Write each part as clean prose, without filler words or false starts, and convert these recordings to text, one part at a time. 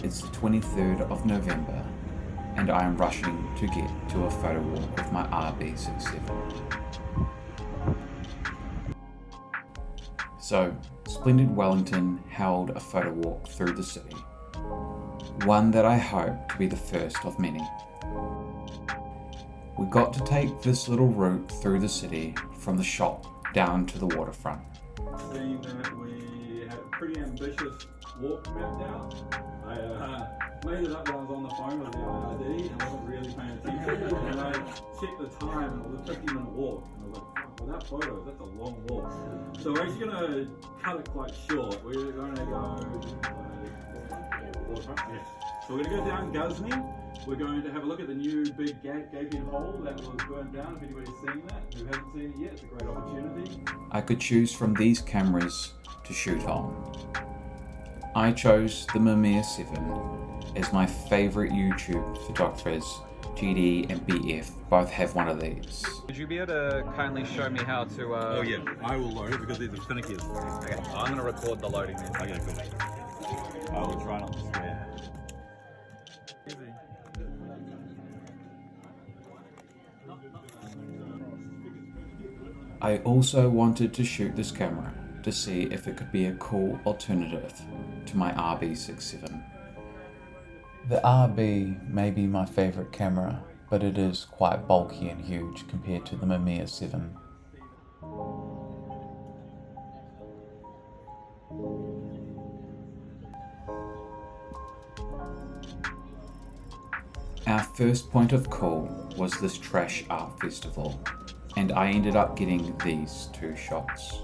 It's the 23rd of November and I am rushing to get to a photo walk with my RB67. So, Splendid Wellington held a photo walk through the city, one that I hope to be the first of many. We got to take this little route through the city from the shop down to the waterfront. Seeing that we had a pretty ambitious walk mapped out, I made it up when I was on the phone with the IRD and wasn't really paying attention. And I checked the time and it was a 50-minute walk. And I was like, fuck, without photos, that's a long walk. So we're actually going to cut it quite short. We're going to go waterfront. Yes. So we're going to go down Ghazni. We're going to have a look at the new big gaping hole that was burnt down. If anybody's seen that, who hasn't seen it yet, it's a great opportunity. I could choose from these cameras to shoot on. I chose the Mamiya 7 as my favourite YouTube photographers. GD and BF both have one of these. Would you be able to kindly show me how to... Oh yeah, I will load it because these are finicky. Okay, I'm going to record the loading then. Okay, cool. I will try not to swear. I also wanted to shoot this camera to see if it could be a cool alternative to my RB67. The RB may be my favourite camera, but it is quite bulky and huge compared to the Mamiya 7. Our first point of call was this trash art festival, and I ended up getting these two shots.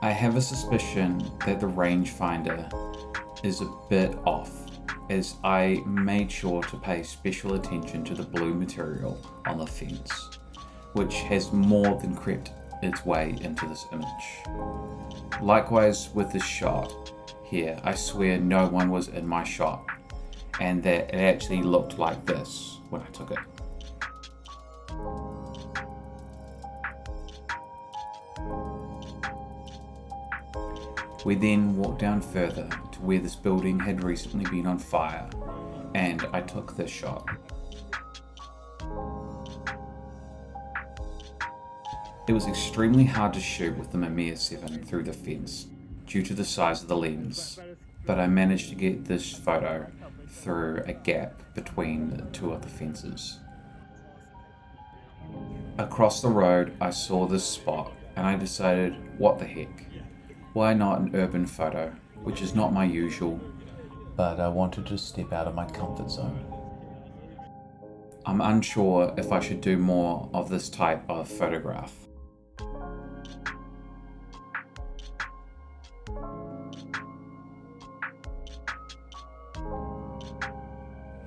I have a suspicion that the rangefinder is a bit off, as I made sure to pay special attention to the blue material on the fence, which has more than crept its way into this image. Likewise with this shot here, I swear no one was in my shot, and that it actually looked like this when I took it. We then walked down further to where this building had recently been on fire, and I took this shot. It was extremely hard to shoot with the Mamiya 7 through the fence due to the size of the lens, but I managed to get this photo through a gap between two of the fences. Across the road I saw this spot and I decided, what the heck, why not an urban photo, which is not my usual, but I wanted to step out of my comfort zone. I'm unsure if I should do more of this type of photograph.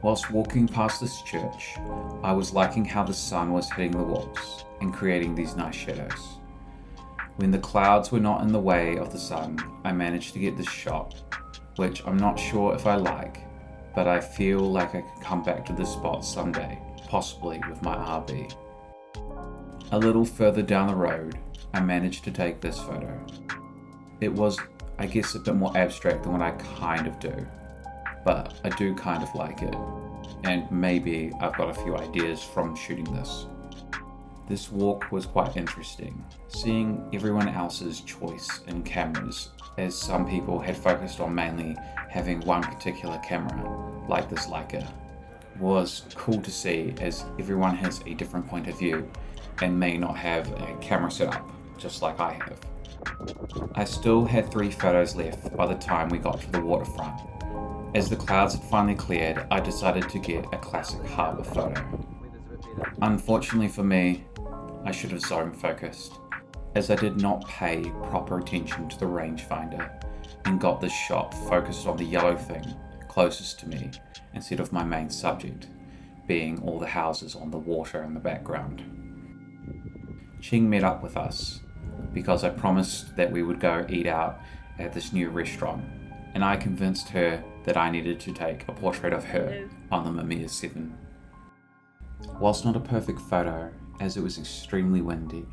Whilst walking past this church, I was liking how the sun was hitting the walls and creating these nice shadows. When the clouds were not in the way of the sun, I managed to get this shot, which I'm not sure if I like, but I feel like I could come back to this spot someday, possibly with my RB. A little further down the road, I managed to take this photo. It was, I guess, a bit more abstract than what I kind of do, but I do kind of like it, and maybe I've got a few ideas from shooting this. This walk was quite interesting, seeing everyone else's choice in cameras, as some people had focused on mainly having one particular camera, like this Leica. Was cool to see, as everyone has a different point of view and may not have a camera setup just like I have. I still had 3 photos left by the time we got to the waterfront. As the clouds had finally cleared, I decided to get a classic harbour photo. Unfortunately for me, I should have zone focused, as I did not pay proper attention to the rangefinder and got this shot focused on the yellow thing closest to me instead of my main subject, being all the houses on the water in the background. Ching met up with us because I promised that we would go eat out at this new restaurant, and I convinced her that I needed to take a portrait of her on the Mamiya 7. Whilst not a perfect photo, as it was extremely windy,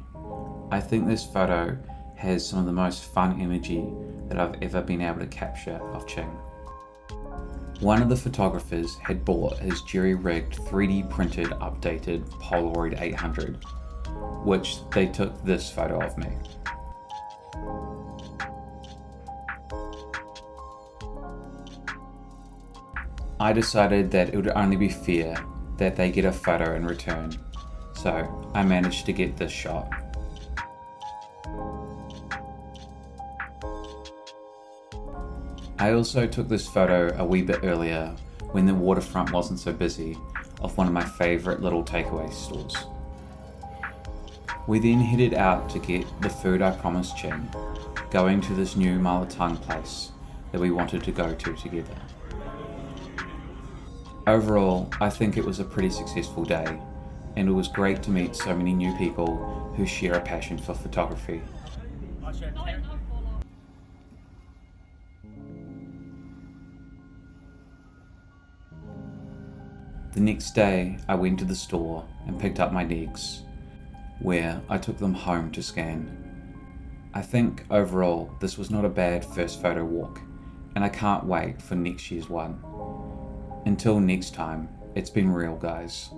I think this photo has some of the most fun energy that I've ever been able to capture of Ching. One of the photographers had bought his jerry-rigged 3D printed updated Polaroid 800, which they took this photo of me. I decided that it would only be fair that they get a photo in return, so I managed to get this shot. I also took this photo a wee bit earlier when the waterfront wasn't so busy of one of my favourite little takeaway stores. We then headed out to get the food I promised Chin, going to this new Malatang place that we wanted to go to together. Overall, I think it was a pretty successful day, and it was great to meet so many new people who share a passion for photography. The next day, I went to the store and picked up my negs, where I took them home to scan. I think overall this was not a bad first photo walk, and I can't wait for next year's one. Until next time, it's been real, guys.